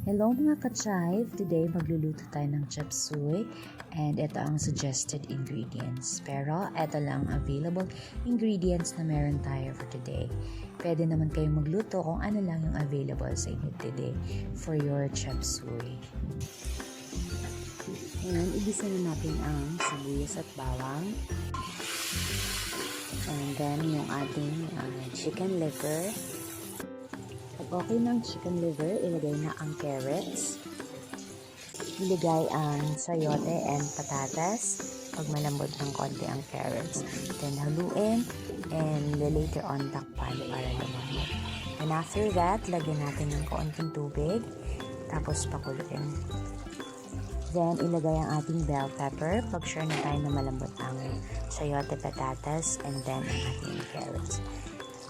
Hello mga ka-chive! Today magluluto tayo ng chop suey and ito ang suggested ingredients. Pero ito lang available ingredients na meron tayo for today. Pwede naman kayong magluto kung ano lang yung available sa inyo today for your chop suey. Ngayon, igisa na natin ang sibuyas at bawang. And then yung ating chicken liver. Pag okay ng chicken liver, ilagay na ang carrots. Ilagay ang sayote and patatas. Pag malambot ng konti ang carrots. Then haluin and later on takpan para lumambot. And after that, lagyan natin ng kaunting tubig. Tapos pakuluin. Then ilagay ang ating bell pepper. Pag sure na tayo na malambot ang sayote, patatas, and then ang ating carrots.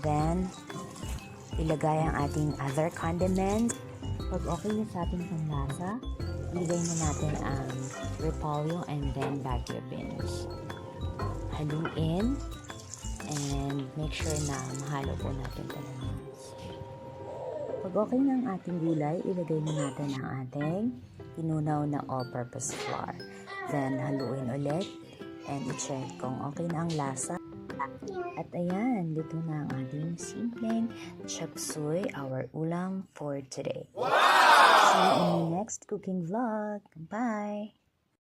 Then ilagay ang ating other condiments. Pag okay na sa ating panlasa, ilagay na natin ang repolyo and then baguio beans. Haluin and make sure na mahalo po natin talaga. Pag okay na ang ating gulay, ilagay na natin ang ating tinunaw na all-purpose flour. Then haluin ulit and i-check kung okay na ang lasa. At ayan, luto na ang ating simpleng chop suey, our ulam for today. Wow! See you in the next cooking vlog. Bye!